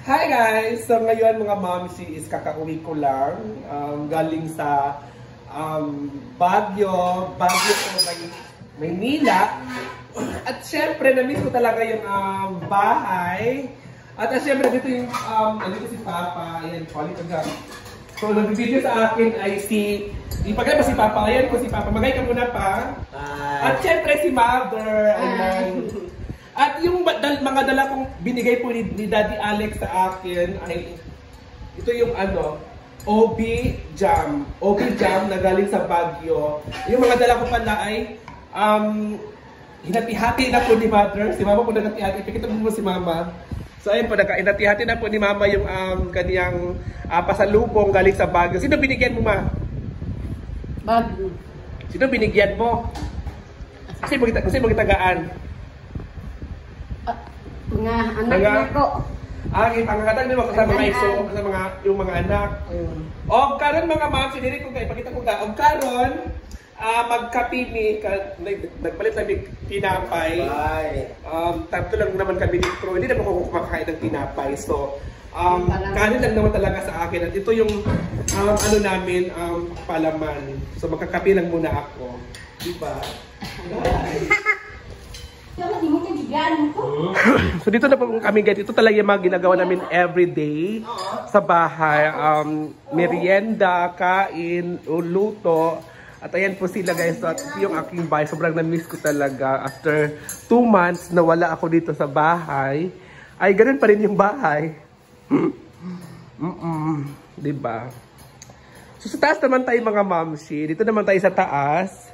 Hi guys! So ngayon mga momsi is kakauwi ko lang galing sa Baguio po Maynila. At syempre na-miss ko talaga yung bahay. At syempre dito yung dito si Papa. Ayan, quality ka. So nag-video sa akin ay ipagay ba si Papa? Ayan ko si Papa. Magay ka muna pa. At syempre si Mother. Ayan. At yung mga dala kong binigay po ni Daddy Alex sa akin ay ito yung OB jam. OB jam na galing sa Baguio. Yung mga dala ko pala ay hinati-hati na po ni Mother. Si Mama po nagati-hati. Pakita mo si Mama. So ayun po, hinati-hati na po ni Mama yung kaniyang pasalubong galing sa Baguio. Sino binigyan mo, Ma? Baguio. Sino binigyan mo? Kasi mo gitagaan. Mga anak ko. Ang pangkatag nimo sa mga iso, sa yung mga anak. O karon mga ma'am, siniri ko kay pakita ko ka. O karon magkape ni nagpalit kami tinapay. Tatlo lang naman kami dito. Hindi naman ako kumakain ng tinapay. So kanin lang naman talaga sa akin. At ito yung namin palaman. So magkakape lang muna ako. Diba? So dito na po kami guys, ito talaga yung mga ginagawa namin everyday sa bahay. Merienda, kain, luto. At ayan po sila guys, so, at yung aking bahay, sobrang na-miss ko talaga. After 2 months na wala ako dito sa bahay, ay ganun pa rin yung bahay. Diba? So sa taas naman tayo mga mamsi, dito naman tayo sa taas.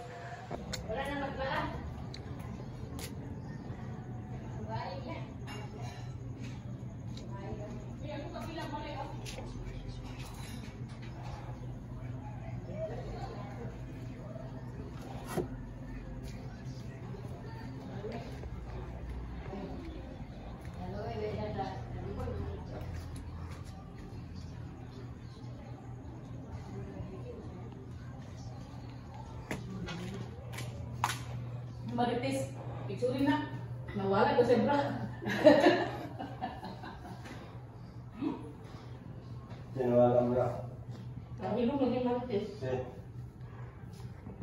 Marites, picture na. Nawala ko sa bra. Nawala mo na. Ang ilong naging marites.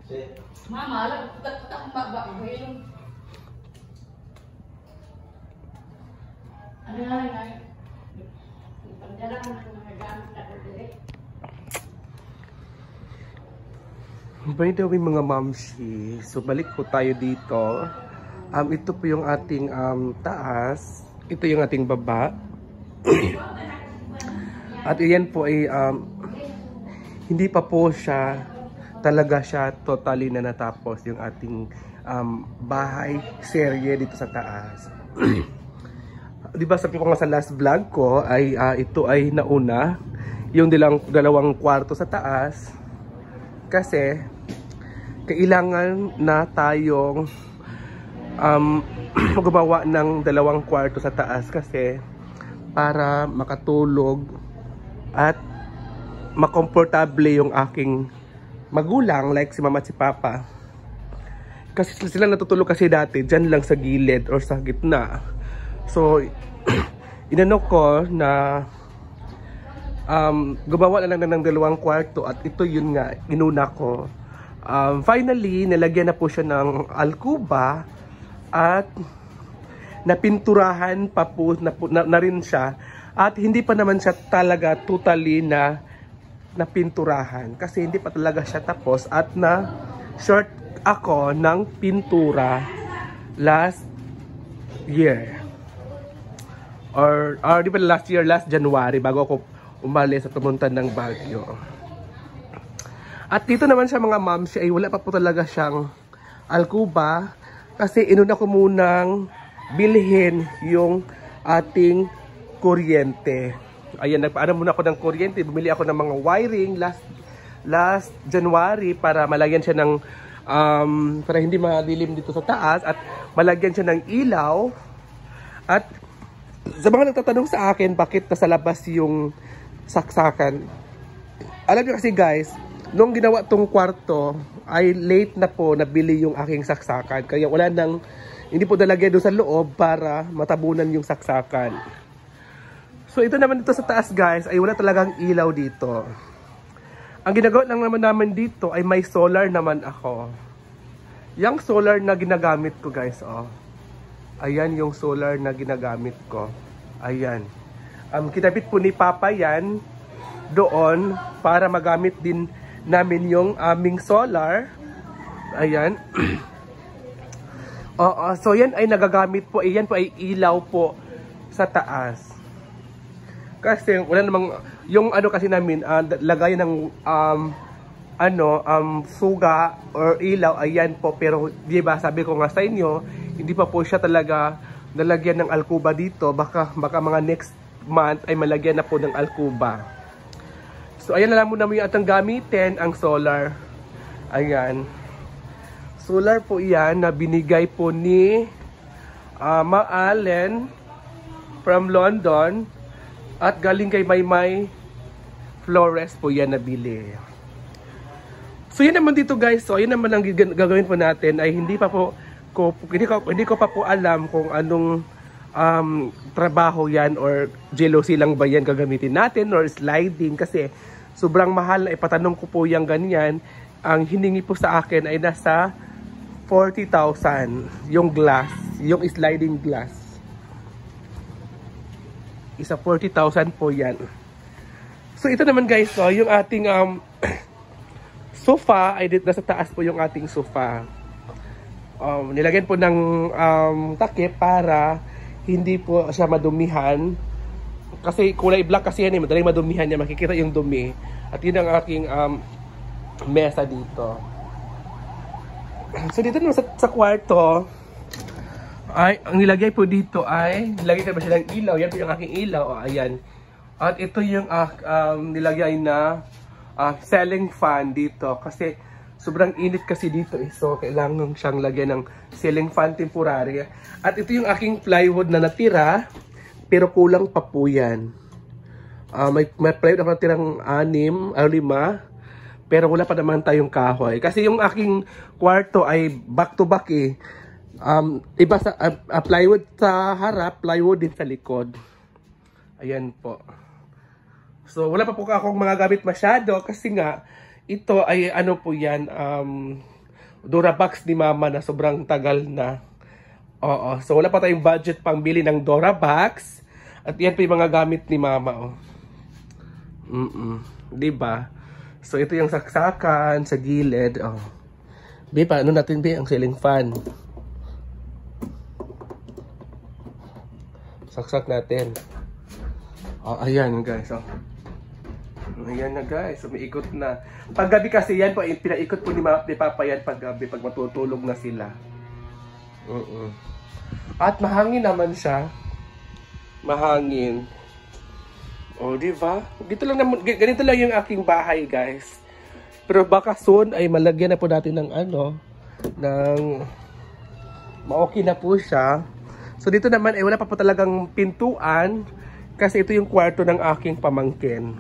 Si. Mama, alam, putak-putak ba ang ilong. Ano nga. Ipagdala ko ng mga gamit na ko direct. By the way mga mamsi, so balik po tayo dito. Ito po yung ating taas. Ito yung ating baba. At iyan po ay hindi pa po talaga siya totally na natapos yung ating bahay serye dito sa taas. Diba sabi ko nga sa last vlog ko ay ito ay nauna yung dalawang kwarto sa taas kasi kailangan na tayong gumawa ng 2 kwarto sa taas kasi para makatulog at makomportable yung aking magulang like si Mama at si Papa. Kasi sila natutulog kasi dati dyan lang sa gilid or sa gitna. So inano ko na gumawa na lang ng 2 kwarto at ito yun nga inuna ko. Finally, nilagyan na po siya ng alkuba at napinturahan pa po na rin siya at hindi pa naman siya talaga totally na napinturahan kasi hindi pa talaga siya tapos at na short ako ng pintura last year or di ba last January bago ako umalis at pumunta ng Baguio. At dito naman siya mga mamsi ay wala pa po talaga siyang alkuba kasi inuna ko munang bilhin yung ating kuryente. Ayan, nagpaano muna ako ng kuryente. Bumili ako ng mga wiring last January para malagyan siya ng para hindi madilim dito sa taas at malagyan siya ng ilaw. At sa mga nagtatanong sa akin bakit nasa labas yung saksakan, alam niyo kasi guys, nung ginawa tong kwarto ay late na po nabili yung aking saksakan. Kaya wala hindi po nalagyan doon sa loob para matabunan yung saksakan. So ito naman dito sa taas guys, ay wala talagang ilaw dito. Ang ginagawa lang naman namin dito ay may solar naman ako. Yung solar na ginagamit ko guys, oh. Ayan yung solar na ginagamit ko. Ayan. Kinabit po ni Papa yan doon para magamit din namin yung aming solar. Ayan. Oo, so yan ay nagagamit po. Yan po ay ilaw po sa taas. Kasi wala namang yung ano kasi namin lagay ng suga or ilaw, ayan po. Pero di ba sabi ko nga sa inyo, hindi pa po siya talaga nalagyan ng alkuba dito. Baka mga next month ay malagyan na po ng alkuba. So ayan na lang muna mo yung atang gamitin ang solar. Ayan. Solar po yan na binigay po ni Ma Allen from London at galing kay Maymay Flores po yan nabili. So yun naman dito guys, so yun naman ang gagawin po natin ay hindi ko pa po alam kung anong trabaho yan or jealousy lang ba yan gagamitin natin or sliding kasi sobrang mahal na ipatanong ko po yung ganyan. Ang hiningi po sa akin ay nasa 40,000 yung glass, yung sliding glass. Isa 40,000 po yan. So ito naman guys, so yung ating sofa ay dito nasa taas po yung ating sofa. Nilagyan po ng takip para hindi po siya madumihan. Kasi kulay black kasi yan eh, madaling madumihan niya, makikita yung dumi. At yun ang aking mesa dito. So dito naman sa kwarto ay ang nilagay po dito ay nilagay ko ba siya ng ilaw. Yan po yung aking ilaw. O, ayan. At ito yung nilagay na ceiling fan dito kasi sobrang init kasi dito eh. So kailangan siyang lagyan ng ceiling fan temporary. At ito yung aking plywood na natira pero kulang pa po yan. May plywood ako natirang 5 pero wala pa naman tayong kahoy. Kasi yung aking kwarto ay back to back eh. Iba sa plywood sa harap, plywood din sa likod. Ayan po. So wala pa po akong mga gamit masyado kasi nga ito ay ano po yan, Durabox ni Mama na sobrang tagal na. Oo, so wala pa tayong budget pang bili ng Durabox. At yan po yung mga gamit ni Mama. Oh. Diba? So ito yung saksakan sa gilid. Oh. Be, paano natin be ang ceiling fan? Saksak natin. Oh, ayan guys. Oh. Ayan na guys. Umiikot na. Paggabi kasi yan po, pinaikot po ni Papa yan paggabi pag matutulog na sila. At mahangin naman siya. Mahangin. O, diba? Ganito lang yung aking bahay, guys. Pero baka soon ay malagyan na po natin ng ma-okay na po siya. So, dito naman ay wala pa po talagang pintuan kasi ito yung kwarto ng aking pamangkin.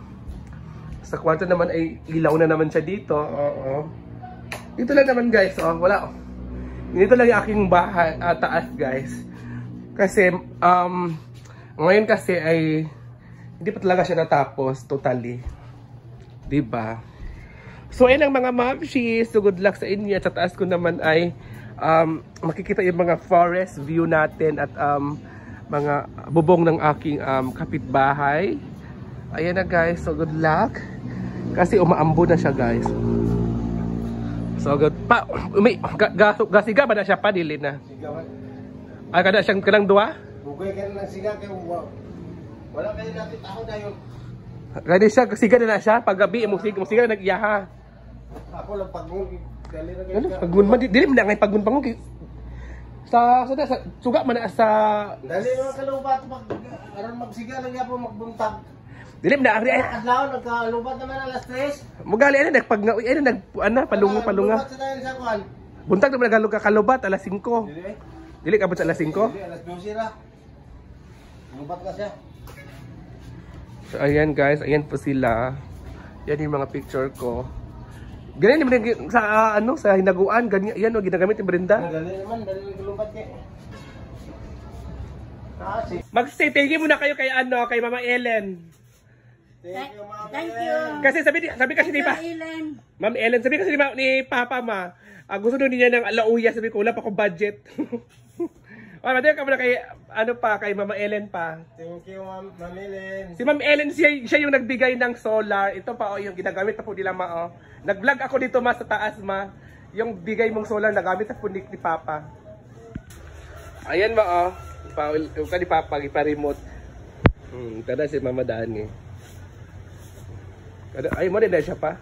Sa kwarto naman ay ilaw na naman siya dito. Oo. Dito lang naman, guys. Oh, wala. Dito lang yung aking bahay, taas, guys. Kasi, ngayon kasi ay hindi pa talaga siya natapos totally. Diba? So ayun ang mga mamshis. So good luck sa inyo. At sa taas ko naman ay makikita yung mga forest view natin at mga bubong ng aking kapitbahay. Ayan na guys. So good luck. Kasi umaambo na siya guys. So good. Gasiga ba na siya pa? Dili na. Ay kada siyang kanang dua? Bukay ka na ng siga kayo. Wala kayo natin tao na yun. Gani siya, siga na siya. Paggabi, musiga na nag-iyaha. Ako lang pagmun. Ano? Pagmun man. Dili mo na ngay pagmun pangun. Sa suga man na sa... Dali mga kalubat. Aron magsiga lang yan po magbuntag. Dili mo na. Adlaw, nagkalubat naman alas 3. Mugali, palunga. Lubat sa tayo sa kwan. Buntag naman nagkalubat, alas 5. Dili ka ba sa alas 5? Dili, alas 12 na. Lubat ka siya. So ayan guys, ayan po sila. Yan yung mga picture ko. Ganyan naman sa sa hinaguan, ganyan yan ginagamit ni Brenda. Dali naman, dali lubat kay. Kasi. Mag-stay. Thank you muna kayo kay kay Mama Ellen. Thank you, Ma'am Thank Ellen. you. Kasi sabi kasi ni Ellen. Ma'am Ellen, sabi kasi ni Papa gusto doon niya ng alauya, sabi ko wala pa akong budget. Madali ka muna kay kay Mama Ellen pa. Thank you, Ma'am Ellen. Si Ma'am Ellen siya yung nagbigay ng solar. Ito pa yung ginagamit na po nila Nag-vlog ako dito sa taas yung bigay mong solar nagamit na po ni Papa. Ayan ni Papa ipa-remote. Tada si Mama Dani. Ay mo din siya pa.